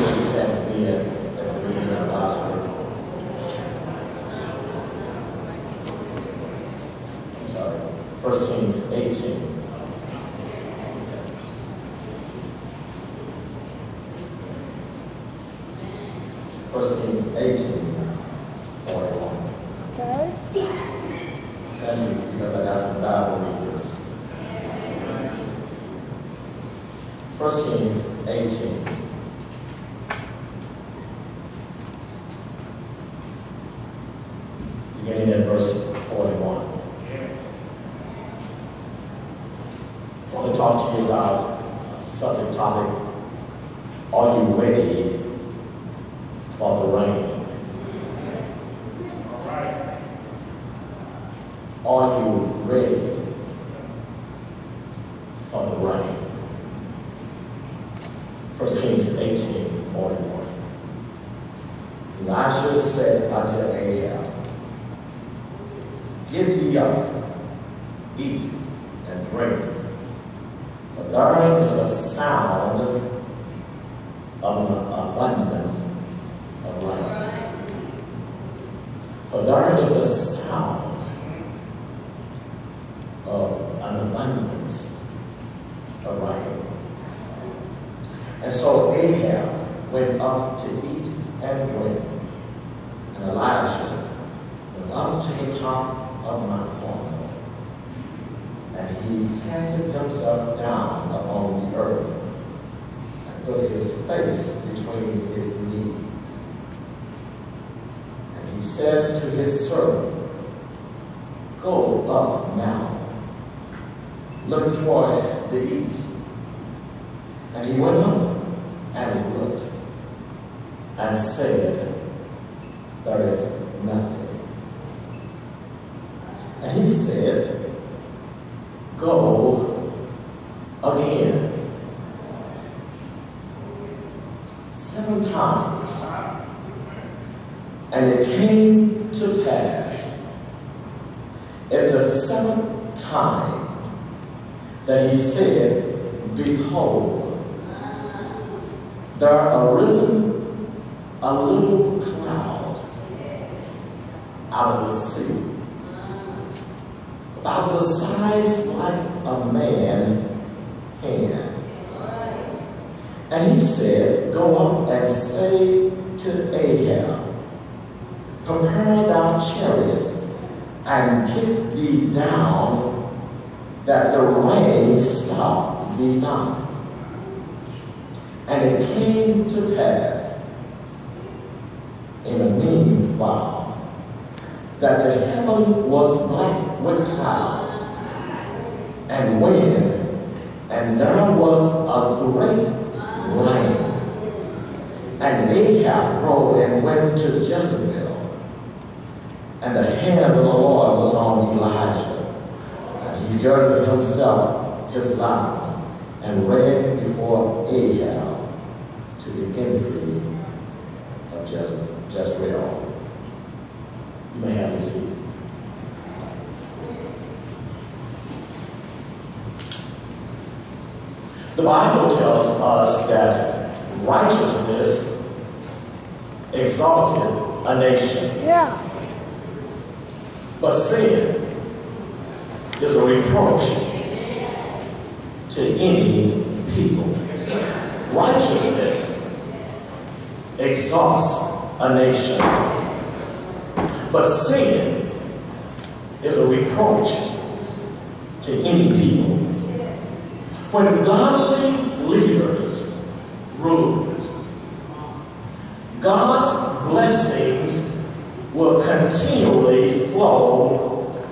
please stand with me at the reading of God's word? I'm sorry. 1 Kings 18. Kings 18, 41. Okay. Thank you, because I got some Bible readers. 1 Kings 18. Beginning at verse 41. I want to talk to you about a subject topic. Are you ready for the rain? Are you ready for the rain? 1 Kings 18, 41. Elijah said unto Ahab, Get thee up, eat and drink, for there is a sound of an abundance of rain. For there is a sound of an abundance of rain. And so Ahab went up to eat and drink, and Elijah went up to the top of Mount Carmel, and he casted himself down upon the earth and put his face between his knees. And he said to his servant, Go up now, look towards the east. And he went up and looked and said, There is nothing. And he said, Go again. 7 times. And it came to pass at the 7th time that he said, Behold, there arisen a little cloud out of the sea, about the size like a man's hand. And he said, Go up and say to Ahab, Prepare thy chariots, and get thee down, that the rain stop thee not. And it came to pass in the meanwhile that the heaven was black with clouds and wind, and there was a great rain. And Ahab rode and went to Jezebel, and the hand of the Lord was on Elijah. And he girded himself his loins and ran before Ahab to the entry of Jezreel. You may have your seat. The Bible tells us that righteousness exalted a nation. Yeah. But sin is a reproach to any people. Righteousness exalts a nation, but sin is a reproach to any people. When godly leaders rule, God's blessings will continually flow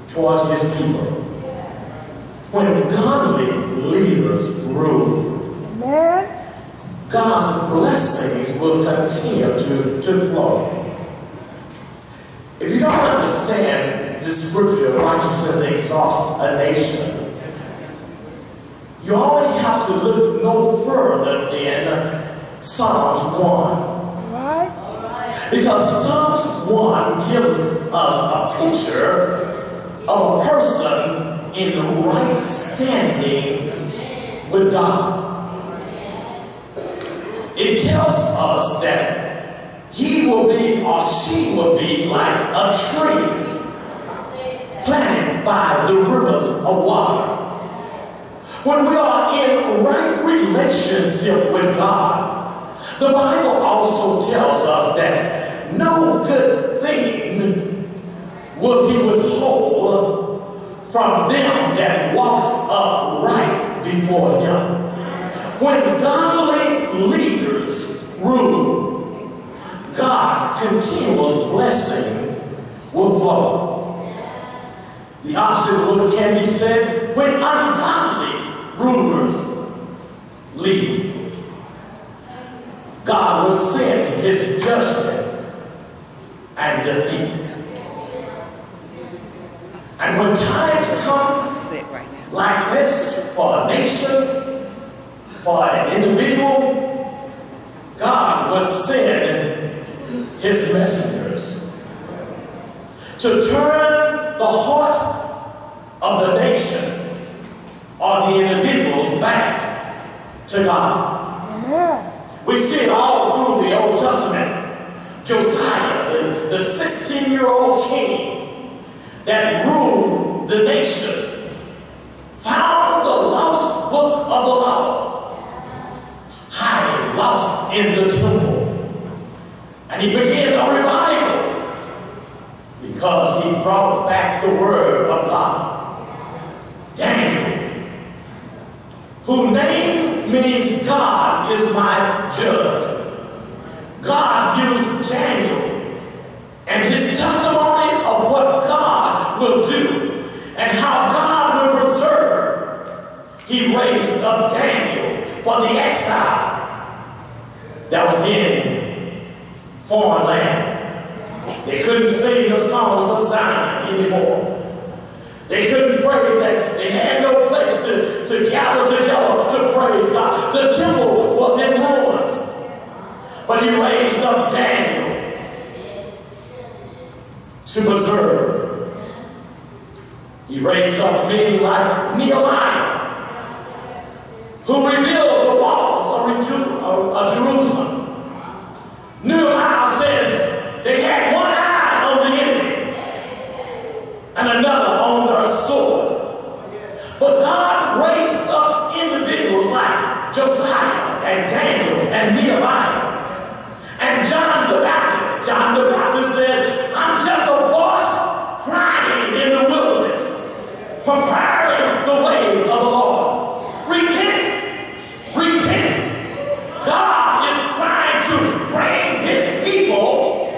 towards his people. When godly leaders rule, Man. God's blessings will continue to flow. If you don't understand this scripture, righteousness exalts a nation, you only have to look no further than Psalms 1. Right. Because Psalms 1 gives us a picture of a person in right standing with God. it tells us that he will be or she will be like a tree planted by the rivers of water. When we are in right relationship with God, the Bible also tells us that no good thing will he withhold from them that walks upright before him. When godly leaders rule, God's continuous blessing will flow. The opposite can be said when ungodly rulers lead. God will send his judgment and defeat. And when times come like this for a nation, for an individual, God will send his messengers to turn the heart of the nation or the individuals back to God. Amen. We see it all through the Old Testament. Josiah, the 16-year-old king that ruled the nation, found the lost book of the law, hiding lost in the temple. And he began a revival because he brought back the word of God. Daniel, whose name means God is my judge. God used Daniel and his testimony of what God will do and how God will preserve. He raised up Daniel for the exile that was in foreign land. They couldn't sing the songs of Zion anymore. They couldn't pray that they had no place to gather together to praise God. The temple was in ruins. But he raised up Daniel to preserve. He raised up men like Nehemiah, who rebuilt the walls of Jerusalem. Nehemiah says they had one eye on the enemy and another on their sword. But God raised up individuals like Josiah and Daniel and Nehemiah and John the Baptist. John the Baptist said, I'm just a voice crying in the wilderness, preparing the way of the Lord. Repent, repent. God is trying to bring his people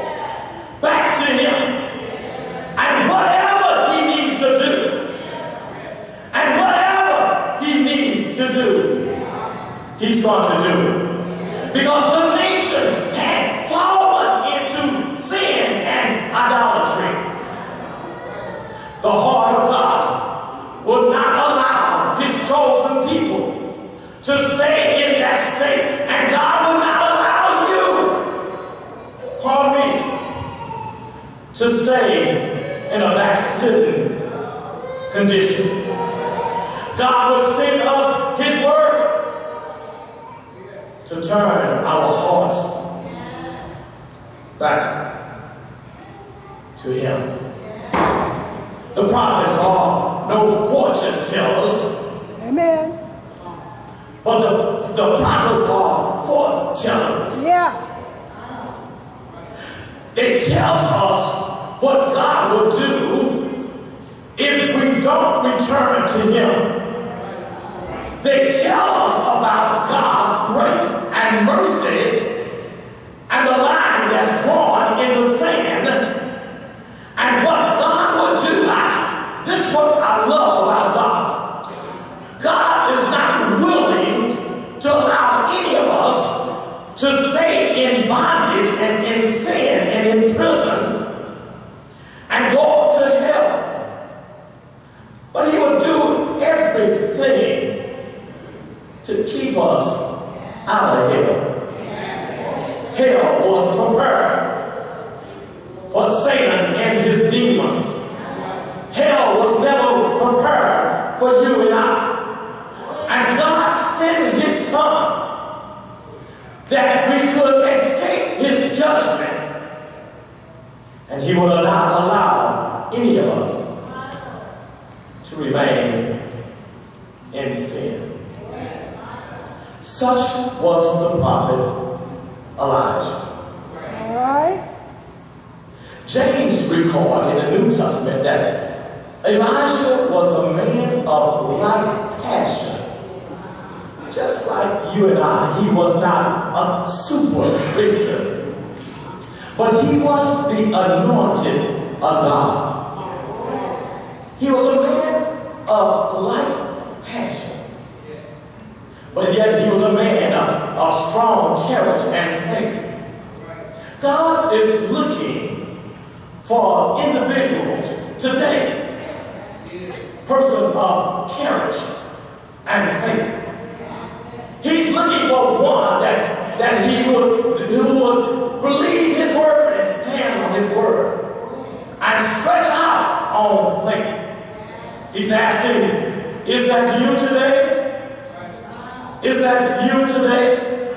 back to him. And whatever he needs to do, and whatever he needs to do, he's going to do it. Because the nation had fallen into sin and idolatry. The heart of God would not allow his chosen people to stay in that state. And God will not allow you, pardon me, to stay in a backslidden condition. God will send us his word to turn our hearts back to him. The prophets are no fortune tellers. Amen. But the prophets are fortune tellers. Yeah. It tells us what God will do if we don't return to him. They tell us about God's grace and mercy and the line that's drawn in the sand and what God will do. This is what I love about God. God is not willing to allow any of us to stay in bondage and in sin and in prison and go to hell. But he will do everything to keep us out of hell. Hell was prepared for Satan and his demons. Hell was never prepared for you and I. And God sent his son that we could escape his judgment, and he will not allow any of us to remain in sin. Such was the prophet Elijah. All right. James recorded in the New Testament that Elijah was a man of like passion. Just like you and I, he was not a super Christian, but he was the anointed of God. He was a man of like passion, but yet he was a man of strong character and faith. God is looking for individuals today, persons of character and faith. He's looking for one who would believe his word and stand on his word and stretch out on faith. He's asking, is that you today? Is that you today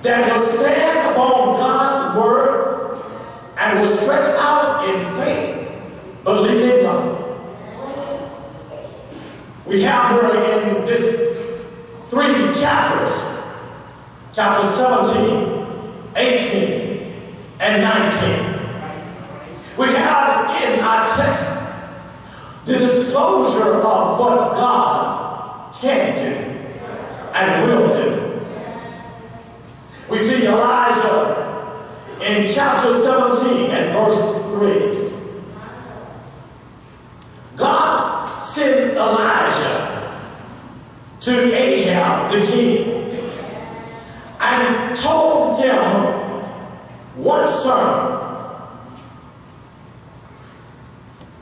that will stand upon God's word and will stretch out in faith, believing God? We have here in this 3 chapters, chapters 17, 18, and 19. We have in our text the disclosure of what God can do and will do. We see Elijah in chapter 17 and verse 3. God sent Elijah to Ahab the king and told him one sermon.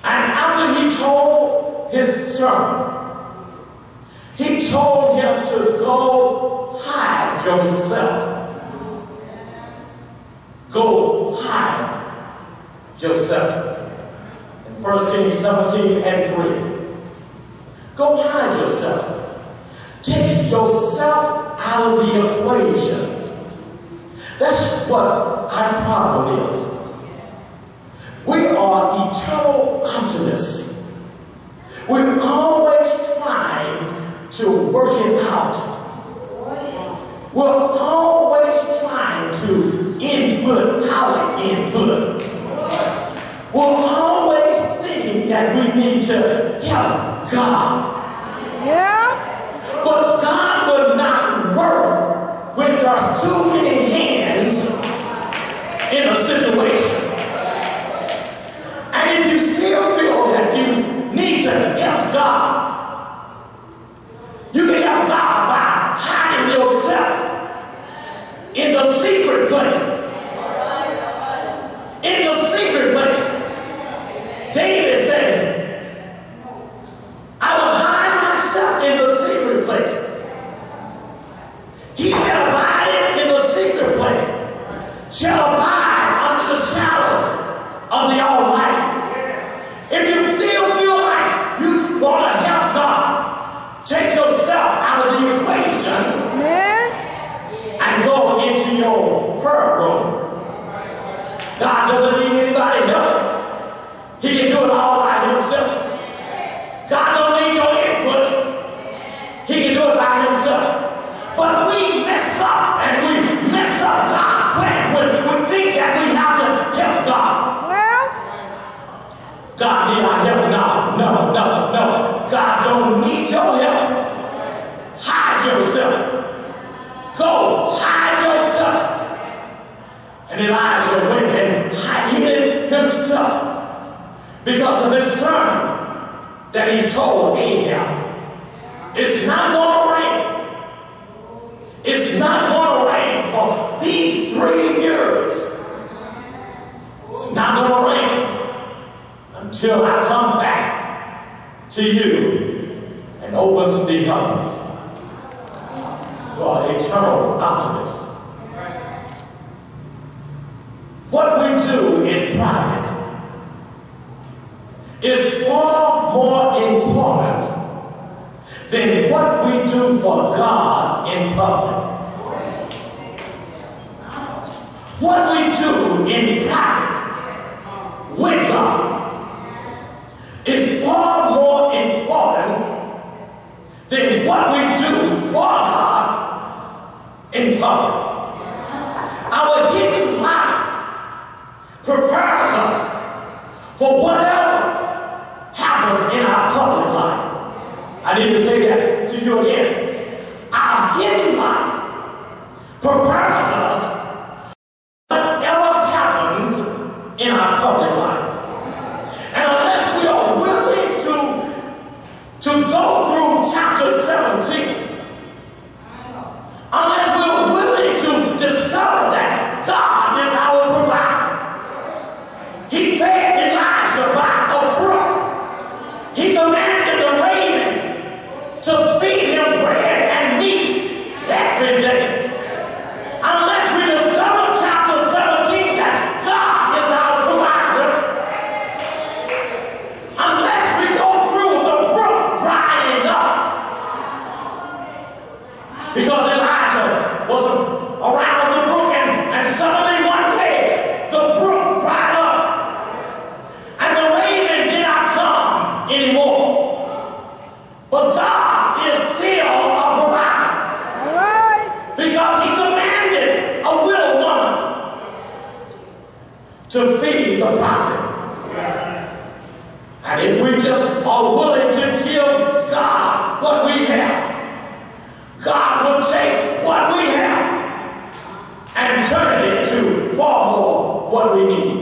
And after he told his sermon, he told him to go hide yourself. Go hide yourself. In 1 Kings 17 and 3. Go hide yourself. Take yourself out of the equation. That's what our problem is. We are eternal optimists. We're always trying to work it out. We're always trying to input our input. We're always thinking that we need to help God. Yeah. But God will not work when there's too many hands in a situation. And if you still feel that you need to help God, you can help God by hiding yourself in the secret place. In the secret place. David said, I will hide myself in the secret place. He that abideth in the secret place shall abide under the shadow of the Almighty. If you still feel like you want to help God, take yourself out of the equation and go into your prayer room. God doesn't need anybody help. He can do it all by himself. God don't need your input. He can do it by himself. But we mess up and we mess up God's plan when we think that we have to help God. Well, God need our help? No. God don't need your help. Hide yourself. Go hide yourself. And Elijah went and hid himself because of this sermon that he told Ahab. It's not going to rain. It's not going to rain for these 3 years. It's not going to rain until I come back to you and opens the heavens. You are eternal optimists. What we do in private is far more important than what we do for God in public. in private with God is far more important than what we do for God in public. Our hidden life prepares us for whatever happens in our public life. I need to say that to you again. Our hidden life prepares us for whatever happens in our public life. And unless we are willing to go through chapter 17, unless we're willing to discover that God is our provider. He fed Elijah by a brook. He commanded the raven to feed him bread and meat every day. Unless we discover chapter 17 that God is our provider, unless we go through the brook drying up, because Elijah was around the brook and suddenly one day the brook dried up and the raven did not come anymore. But God is still a provider. All right. Because he commanded a widow woman to feed the prophet. And if we just are willing to give God what we have, God will take what we have and turn it into far more what we need.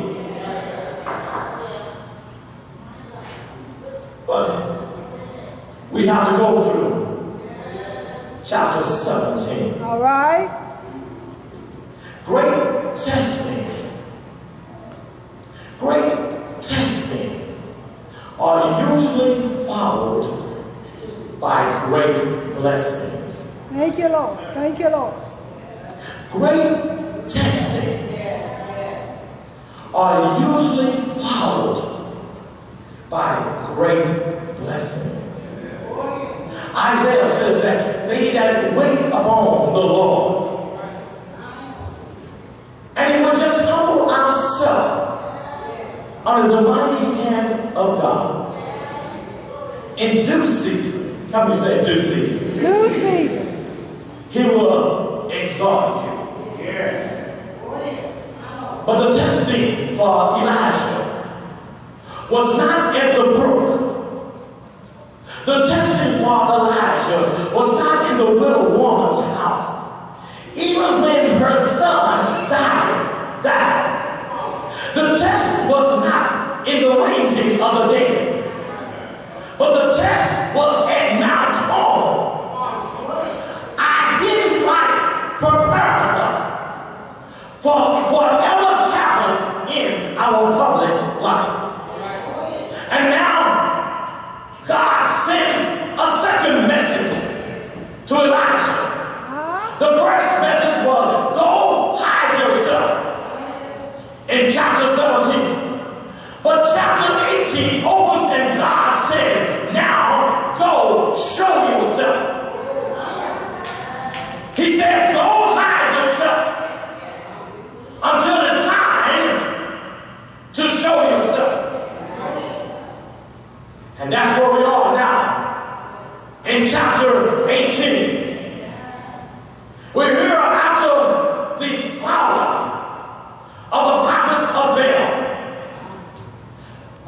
But we have to go through chapter 17. All right. Great testing are usually followed by great blessings. Thank you, Lord. Thank you, Lord. Great testing are usually followed by great blessings. Isaiah says that they that wait upon the Lord, and he would just humble ourselves under the mighty hand of God in due season. How many say due season? Due season. He will exalt you. But the testing for Elijah was not at the brook. The testing for Elijah was not in the widow woman's house. Even when her son died. The test was not in the raising of the dead. But the test was at Mount Molden. Our hidden life prepares us for whatever happens in our public life. And now God sends a second message to Elijah. The first message was, go hide yourself in chapter 17. But chapter 18 opens and God says, now go show yourself. He says, go hide yourself until it's time to show yourself. And that's where we are now in chapter 18. We're here after the slaughter of the prophets of Baal.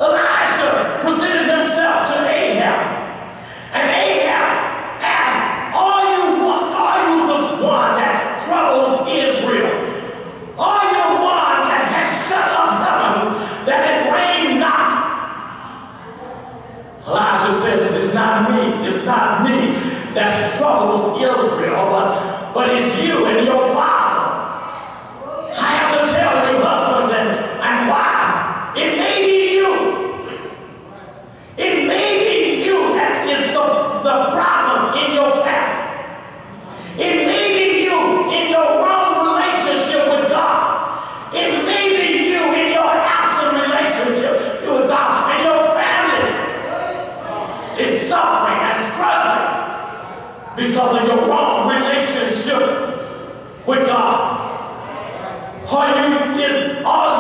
Elijah presented himself to Ahab. And Ahab asked, are you the one that troubles Israel? Are you the one that has shut up heaven that it rain not? Elijah says, it's not me that troubles Israel, but it's you and your father. I have to tell you, husbands, and wives, it may be you. It may be you that is the problem in your family. It may be you in your wrong relationship with God. It may be you in your absent relationship with God. And your family is suffering and struggling because of your wrong relationship with God. Are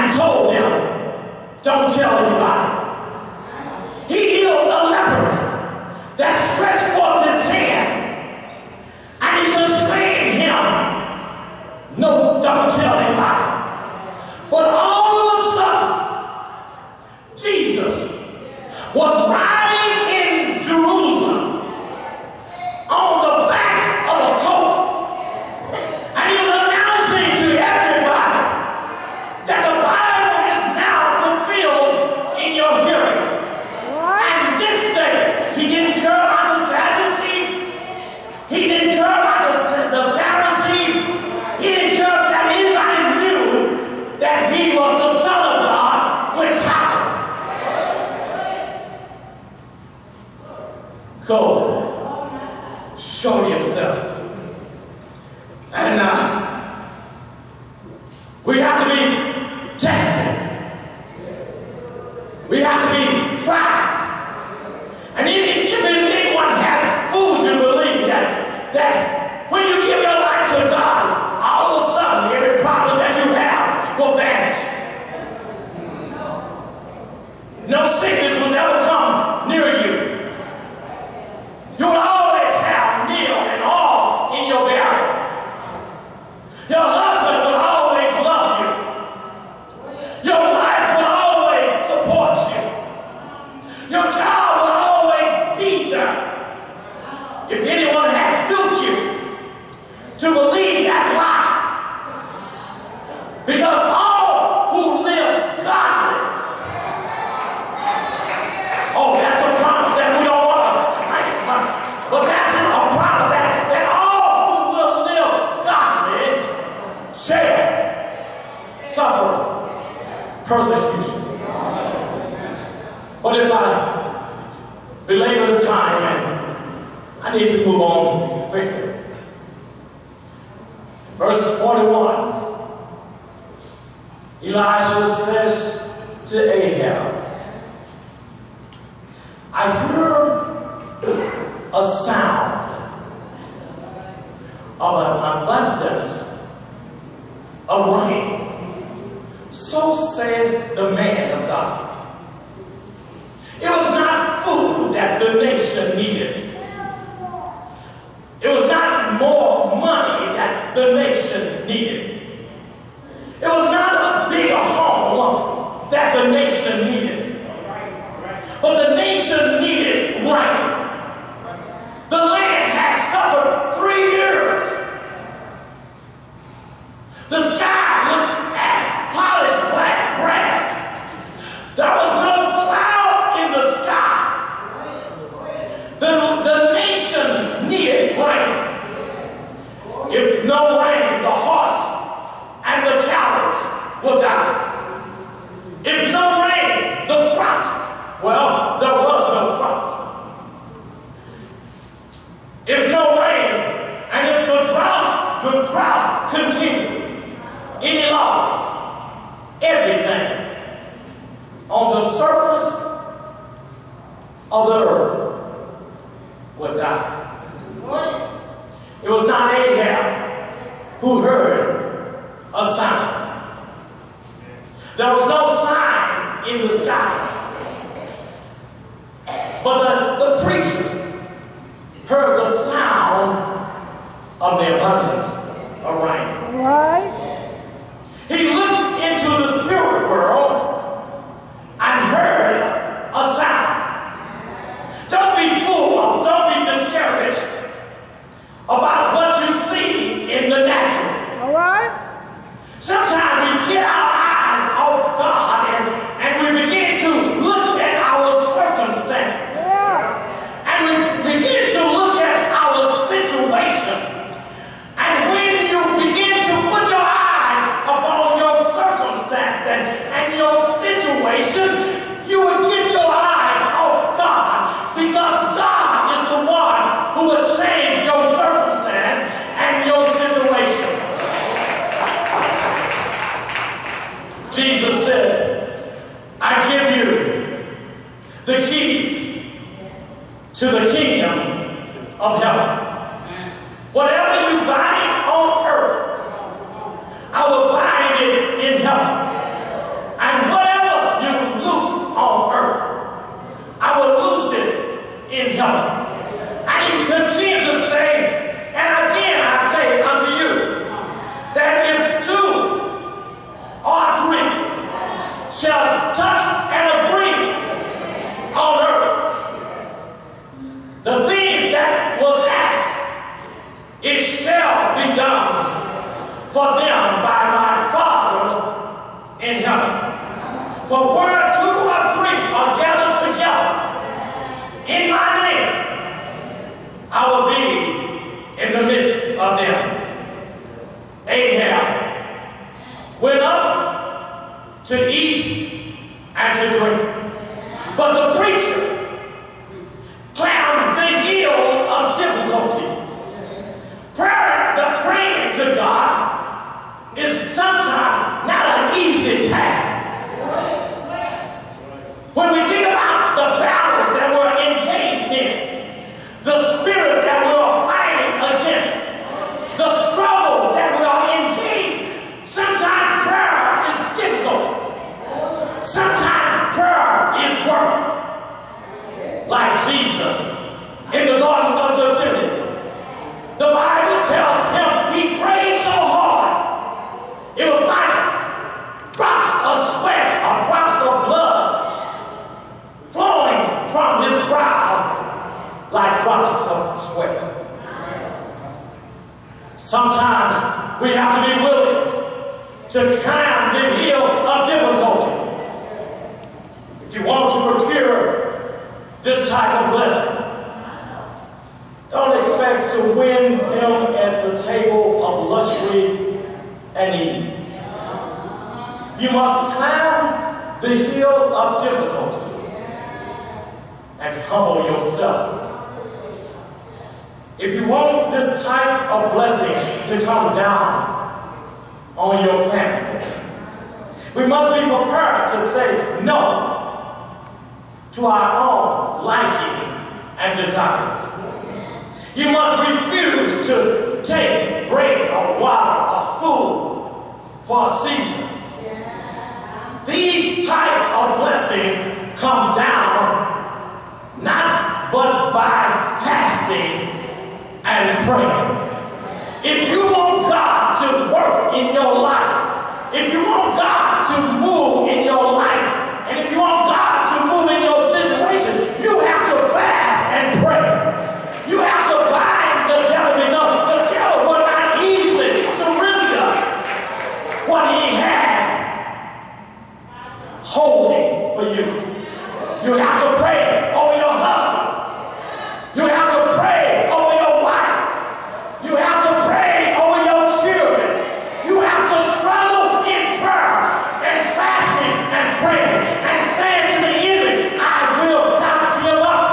and told them, don't tell anybody. He healed a leopard that stretched forth his hand, and he constrained him. No, don't tell anybody. But all of a sudden, Jesus was riding in Jerusalem on the back of a colt, and he was announcing to everybody that the Bible is now fulfilled in your hearing. And this day, he didn't care about the Sadducees, he didn't care about the Pharisees, he didn't care that anybody knew that he was the Son of God with power. Go, show yourself. And we have to be tested. We have to be tried. And even if anyone has food to believe that when you give your life to God, all of a sudden every problem that you have will vanish. No sickness will ever come near you. You will always have meal and all in your belly. Your husband will always love you. Your wife will always support you. Your child will always be there. If anyone has duped you to believe that lie, because all who live godly, oh, that's a promise that we don't want to claim, but that's a promise that all who will live godly shall suffer persecution. But if I belabor the time, and I need to move on quickly. Verse 41, Elijah says to Ahab, I heard a sound of an abundance of rain. So says the man of God. It was not food that the nation needed. It was not more money that the nation needed. It was not a bigger home that the nation needed. But the nation needed rain. The land had suffered 3 years. The sky was as polished black brass. There was no cloud in the sky. The nation needed rain. If no rain, the horse and the cows will die. If no rain, the crops, well, there was no crops. If no rain, and if the drought continued any longer, everything on the surface of the earth would die. It was not Ahab who heard a sound. There was no sign in the sky. But the preacher heard the sound of the abundance of rain. Right. He looked into the spirit world and heard a sound. Don't be fooled, don't be discouraged about what you see in the natural. All right. Sometimes we get our eyes off God and we begin to look at our circumstance. Yeah. And we begin to look at our situation. And when you begin to put your eyes upon your circumstance and your situation, you will get your eyes off God, because God is the one who will change your circumstance and your situation. Jesus says, I give you the keys to the kingdom of heaven. Whatever you bind on earth, I will bind it in heaven. For where two or three are gathered together in my name, I will be in the midst of them. Ahab went up to eat and to drink. But the preacher climbed the hill of difficulty. Praying to God is sometimes not an easy task. When we think about the battles that we're engaged in, the spirit that we are fighting against, the struggle that we are engaged, sometimes prayer is difficult. Sometimes prayer is work. Like Jesus in the Garden of Gethsemane. The Bible tells him he prayed so hard, it was like drops of sweat or drops of blood flowing from his brow like drops of sweat. Sometimes we have to be willing to climb the hill of difficulty. If you want to procure this type of blessing, don't expect to win them at the table of luxury and ease. You must climb the hill of difficulty and humble yourself. If you want this type of blessing to come down on your family, we must be prepared to say no to our own liking and desires. You must refuse to take bread or water or food for a season. These type of blessings come down not but by fasting and praying. If you want God to work in your life, if you want God to move in your life, and if you want God to move in your situation, you have to fast and pray. You have to bind the devil, because the devil will not easily surrender what he has holding for you. You have to pray over your husband. You have to pray over your wife. You have to pray over your children. You have to struggle in prayer and fasting and praying and saying to the enemy, I will not give up.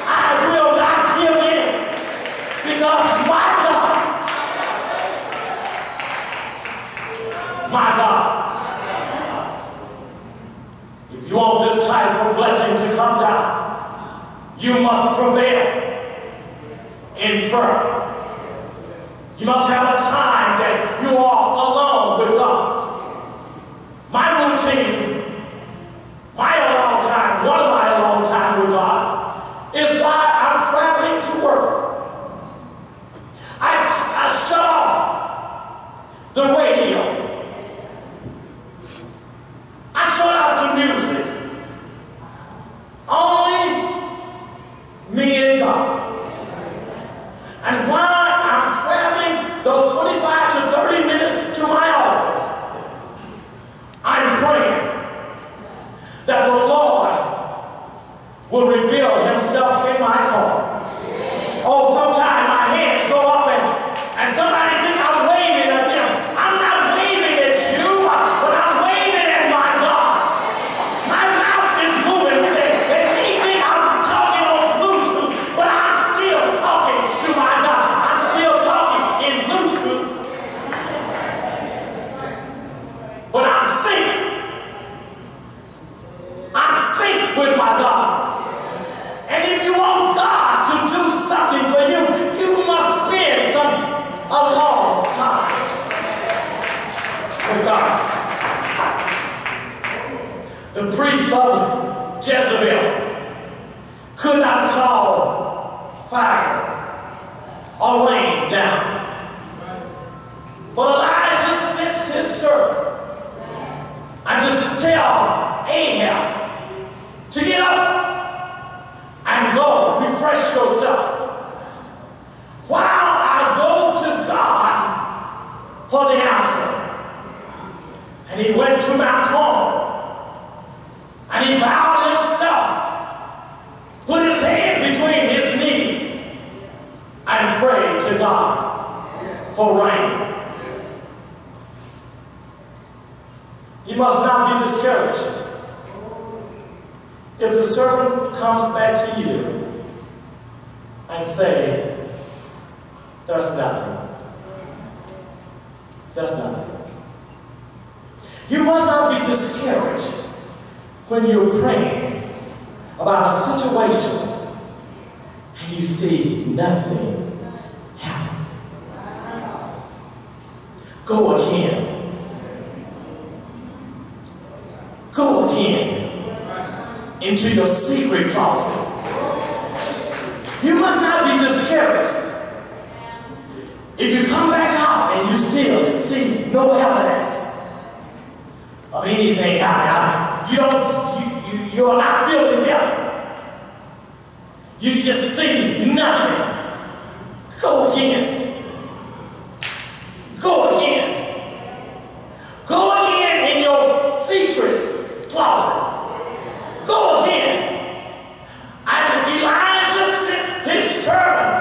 I will not give in. Because my God, if you want this type of blessing to come down, you must prevail in prayer. You must have a time that you are alone with God. My routine, my alone time, one of my alone time with God is why I'm traveling to work. I shut off the radio. I shut off the music. Only me and God. And while I'm traveling those 25 to 30 minutes to my office, I'm praying that the Lord will reveal himself in my car. Oh, sometimes my hands go up and somebody thinks I'm waving at them. I'm not waving at you, but I'm waving at my God. My mouth is moving. They may think I'm talking on Bluetooth, but I'm still talking to my God. I'm still talking in Bluetooth. But I'm synced. I'm synced with my God. And if you want God to do something for you, you must spend a long time with God. The priest of Jezebel could not call fire or rain down. But Elijah sent his servant and just tell Ahab to get up and go refresh yourself while I go to God for the answer. And he went to Mount Carmel And he bowed himself, put his hand between his knees, and prayed to God for rain. You must not be discouraged. If the servant comes back to you and say, there's nothing. There's nothing. You must not be discouraged when you're praying about a situation and you see nothing happen. Go again. Go again into your secret closet. You must not be discouraged. If you come back out and you still see no evidence of anything happening, you're not feeling better. You just see nothing. Go again. Go again. Go again in your secret closet. Go again. And Elijah sent his servant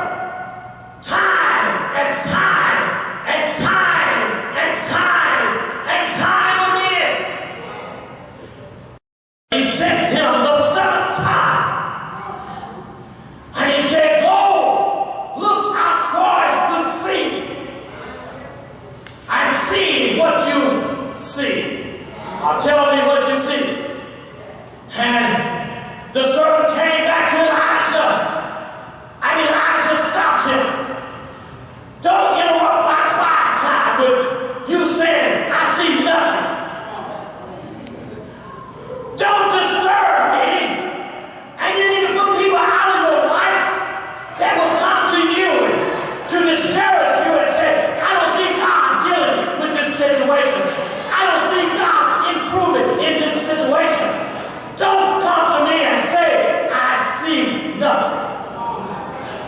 time and time and time and time and time again. He sent him the seventh time. And he said, go look out towards the sea and see what you see. Tell me what you see. And the servant came back to Elijah, and Elijah stopped him. Don't interrupt my quiet time with you saying, I see nothing. Don't disturb me. And you need to put people out of your life that will come to you to discourage you and say, I don't see God dealing with this situation. I don't see God improving in this situation. Don't come to me and say, I see nothing.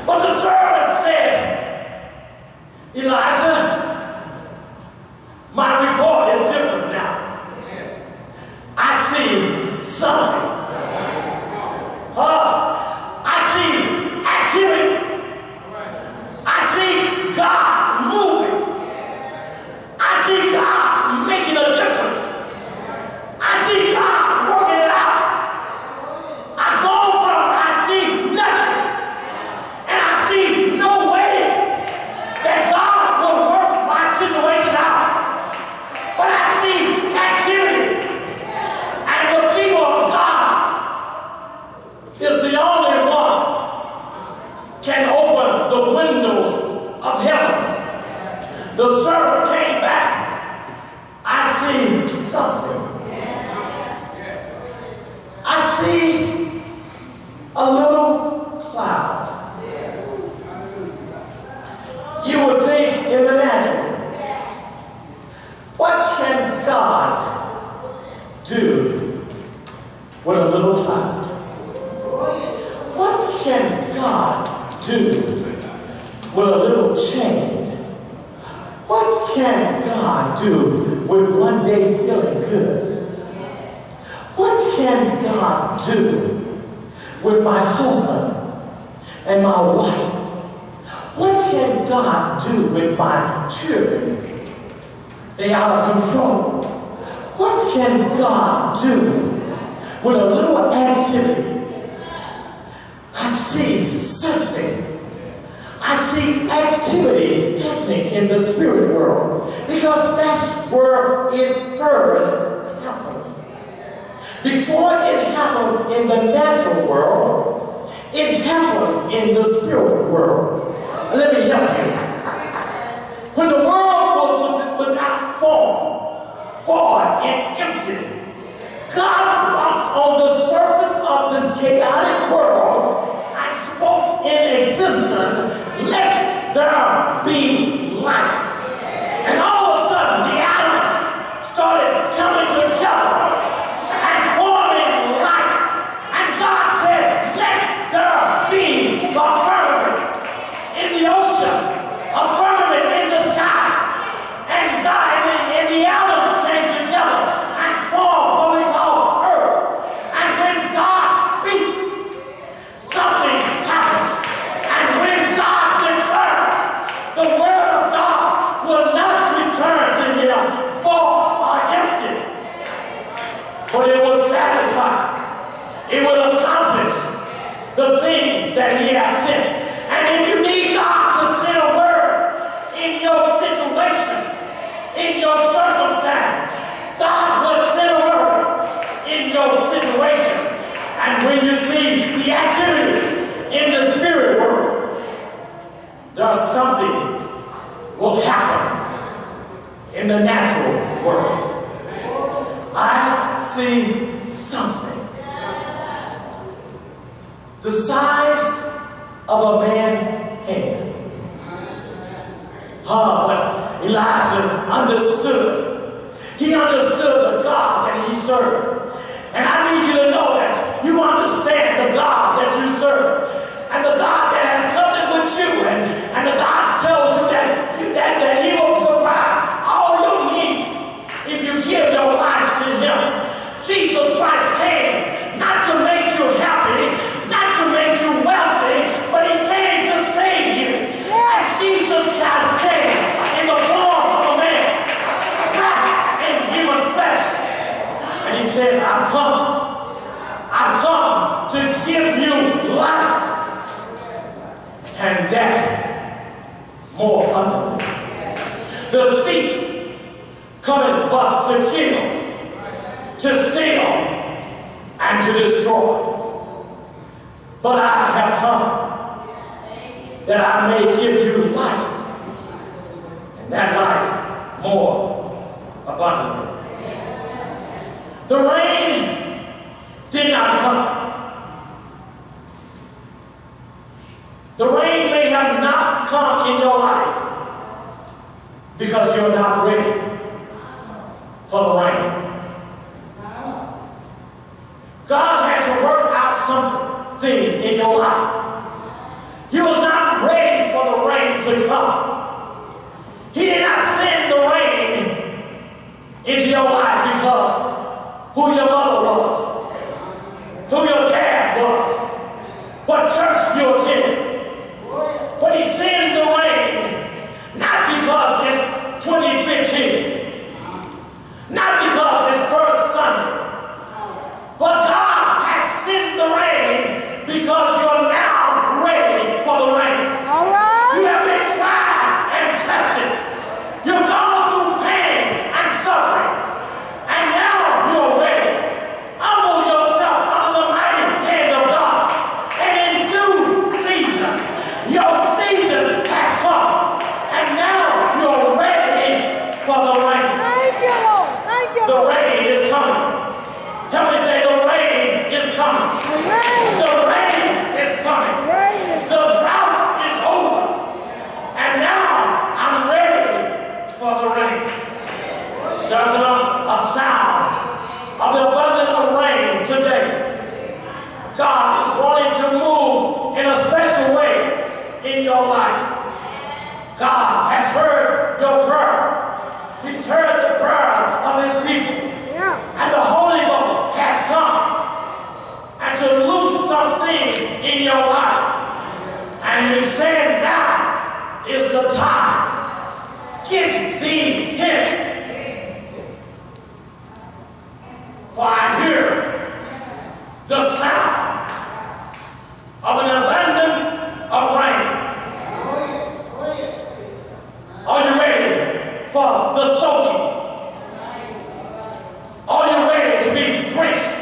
But the servant says, Elijah, my report is different now. I see something. I see activity. I see God moving. I see God making a difference. I see God working it out. I go from I see nothing, and I see no way that God will work my situation out. But I see activity, and the people of God is the only one can open the windows of heaven. The servant came back. I see something. I see a little cloud. You would think in the natural, what can God do with a little cloud? What can God do with a little change? What can God do with one day feeling good? What can God do with my husband and my wife? What can God do with my children? They out of control. What can God do with a little activity? I see something. I see activity happening in the spirit world because that's where it first happens. Before it happens in the natural world, it happens in the spirit world. Let me help you. When the world was without form, void, and empty, God walked on the surface of this chaotic world and spoke in existence, let there be light. And all of a sudden, the atoms started coming together and forming light. And God said, let there be a firmament in the ocean, a firmament in the sky. And God and the atoms came together and formed but it will satisfy. It will accomplish the things that he has sent. And if you need God to send a word in your situation, in your circumstance, God will send a word in your situation. And when you see the activity in the spirit world, there's something will happen in the natural world. I see something. The size of a man's hand. But Elijah understood. He understood the God that he served. And I need you to know that you understand the God that you serve. And the God that has covenant with you. And the God tells you that he will supply all your needs if you give your life to him. Jesus Christ came not to make you happy, not to make you wealthy, but he came to save you. And Jesus Christ came in the form of a man, wrapped in human flesh. And he said, I've come to give you life. And that more abundantly. The thief cometh but to kill, to steal, and to destroy. But I have come that I may give you life, and that life more abundantly. The rain did not come. The rain may have not come in your life because you're not ready for the rain. God had to work out some things in your life. You was not ready for the rain to come. He did not send the rain into your life because who your mother was, who your dad was, what church you attended. But he sent the rain not because it's 2015, not because it's first Sunday, but God has sent the rain because you're now ready for the rain. All right. You have been tried and tested. You've gone through pain and suffering, and now you're ready. Humble yourself under the mighty hand of God, and in due season, your season has come, and now you're ready for the rain. Thank you, Lord. Thank you, The Lord. rain is coming. Help me say the rain is coming. The rain. The rain is coming. The rain is The drought is over. And now I'm ready for the rain. There's a sound of the abundance of rain today. God is wanting to move in a special way in your life. God has heard your prayers. He's heard the prayers of his people. Yeah. And the Holy Ghost has come and to loose something in your life. And he's saying now is the time. Get thee hence. For I hear the sound of an abundance of rain. Are you ready for the soaking? Are you ready to be drenched?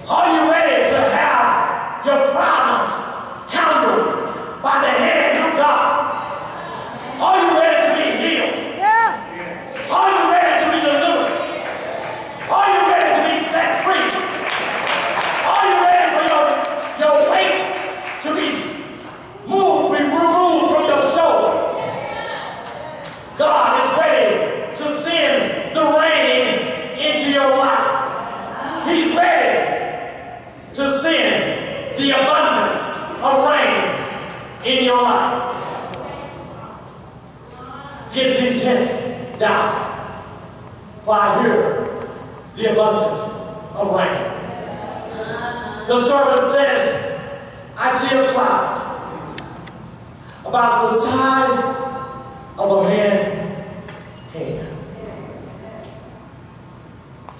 Are you ready to have your problems handled by the hand of God? Are you ready to be healed? Yeah. Are you ready to be delivered? Are you ready to be set free? Are you ready for your weight to be removed from your shoulders? God is ready to send the rain into your life. He's ready to send the abundance of rain in your life. Get these hints down, for I hear the abundance of rain. The servant says, I see a cloud about the size of a man's hand.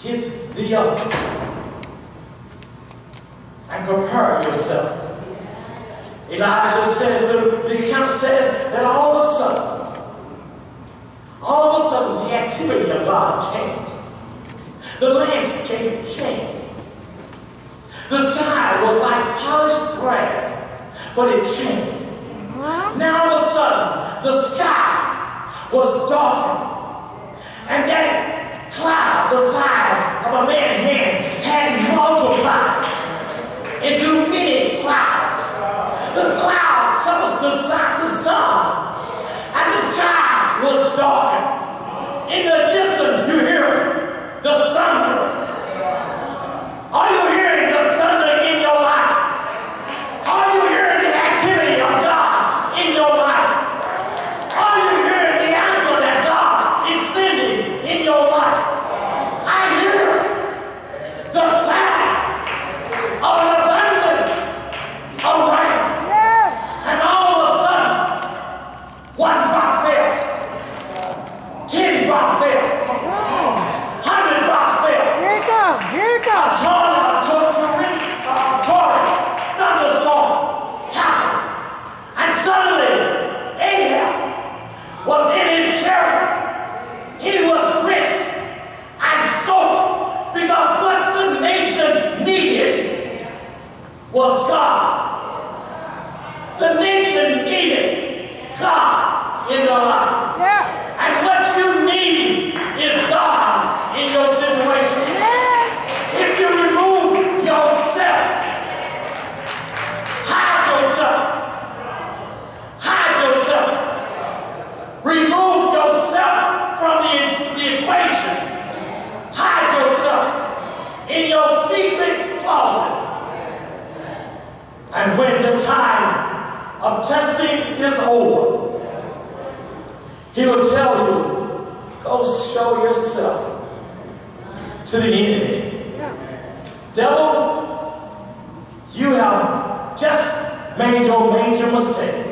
Get thee up and prepare yourself. Elijah says, the account says that all of a sudden, the activity of God changed. The landscape changed. The sky was like polished brass, but it changed. Now all of a sudden, the sky was darkened, and that cloud, the size of a man's hand, had multiplied into many clouds. The cloud covers the sun, and the sky was darkened. In the distance, you hear the thunder. Are you hearing the thunder in your life? Are you hearing the activity of God in your life? Are you hearing the answer that God is sending in your life? I hear the sound of an abundance of rain. Yes. And all of a sudden, one drop fell. 10 drops fell. 100 drops fell. Here it comes. Here it comes. Thunderstorm happened. And suddenly, Ahab was in his chariot. He was drenched and soaked because what the nation needed was God. The nation needed God in their life. Yeah. And what you need is God in your situation. Yes. If you remove yourself, remove yourself from the equation. Hide yourself in your secret closet. And when the time of testing is over, he will tell you, go show yourself to the enemy. Devil, you have just made your major mistake.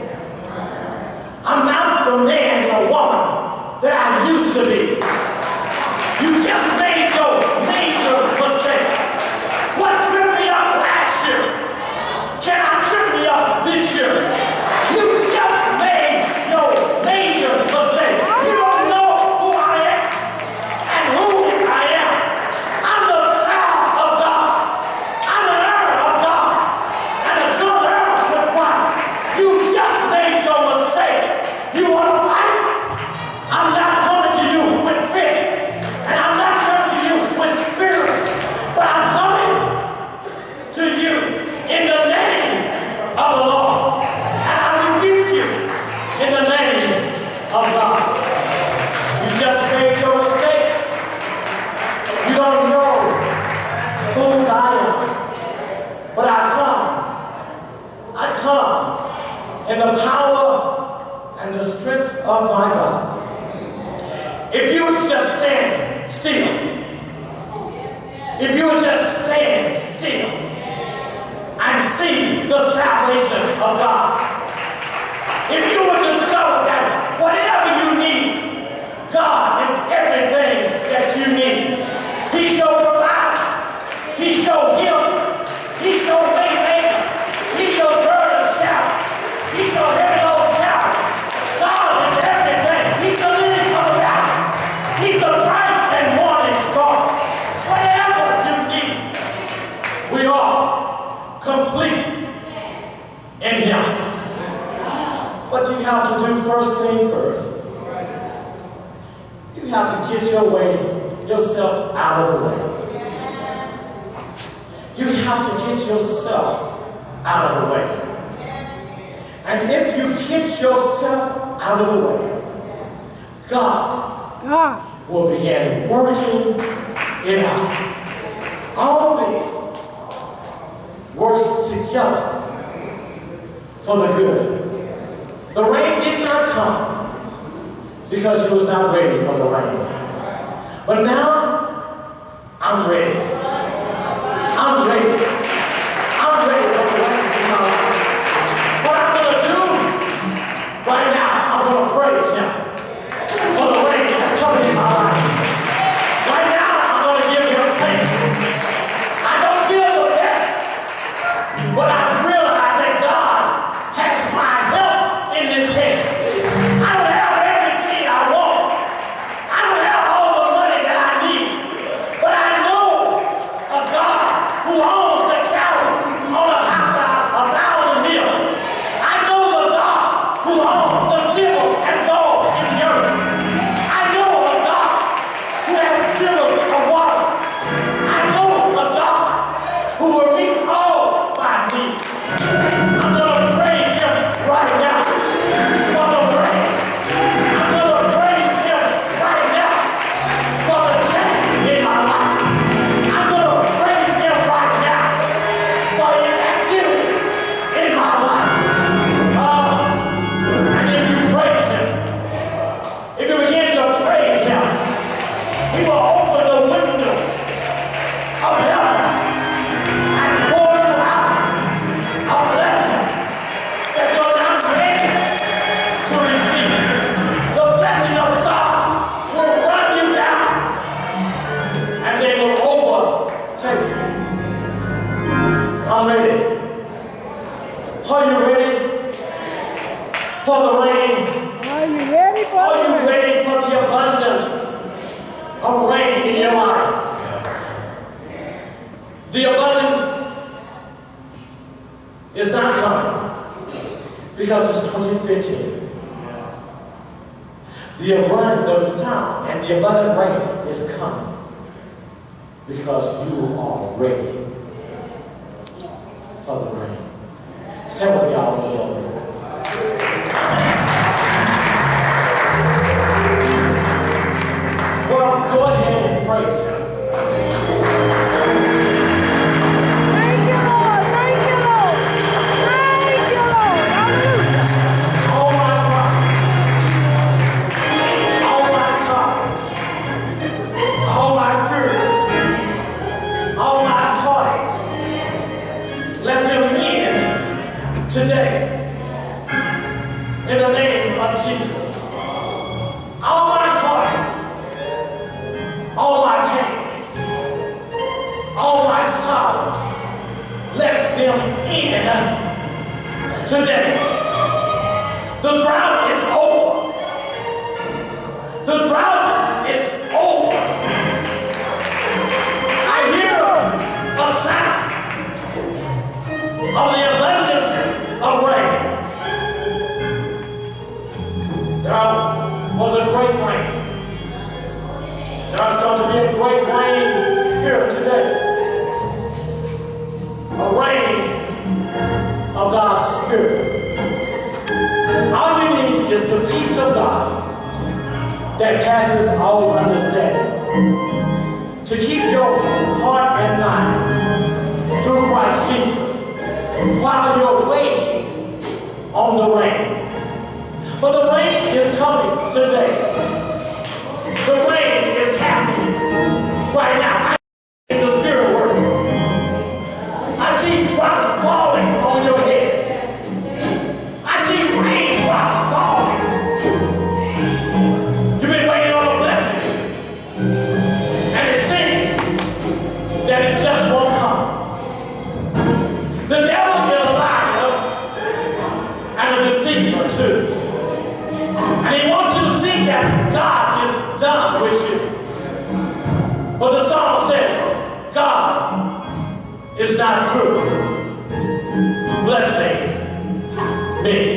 I'm not the man or woman that I used to be. You just made your major mistake. What tripped me up last year cannot trip me up this year. You just made your major mistake. You don't know who I am and whose I am. I'm the child of God. I'm an heir of God and a joint heir with Christ. You just made your mistake. You want to fight? I'm not coming to you with fists, and I'm not coming to you with spirit, but I'm coming to you in the name of the Lord, and I rebuke you in the name of God. You just made your mistake. You don't know whose I am, but I come in the power and the strength of my God. If you would just stand still, if you would just stand still and see the salvation of God, if you would discover that whatever you need, God is everything that you need. He shall provide, He shall heal, He shall maintain, He shall burden shout, He shall heaven all shout. God is everything. He's the lily of the valley. He's the bright and morning star. Whatever you need, we are complete in Him. But you have to do first thing first. You have to get yourself out of the way. You have to get yourself out of the way. And if you get yourself out of the way, God will begin working it out. All things work together for the good. The rain did not come because you was not ready for the rain. But now, I'm ready. I'm ready. I'm ready for the rain in my life. What I'm going to do right now, I'm going to praise Him for the rain that's coming in my life. Right now, I'm going to give Him for the rain? Are you ready for Are you it? ready for the abundance of rain in your life? The abundance is not coming because it's 2015. The abundant sound and the abundant rain is coming because you are ready for the rain. Say with me all together. Well, go ahead and praise him. Thank you, Lord. Thank you, Lord. Thank you, Lord. Hallelujah. All my problems, all my sorrows, all my fears, all my heartaches, let them in today. In the name of Jesus. All my heartaches, all my pains, all my sorrows, let them in today. The drought is over. The drought is over. I hear a sound of the abundance of rain. There was a great rain. There's going to be a great rain here today. A rain of God's Spirit. All you need is the peace of God that passes all understanding to keep your heart and mind through Christ Jesus while you're waiting on the rain. For the rain is coming today. The rain is happening right now. I see the Spirit working. I see drops falling on your head. I see raindrops falling. You've been waiting on a blessing. And it seems that it just won't come. The devil is a liar and a deceiver too. And he wants you to think that God is done with you. But the song says, God is not through blessing me.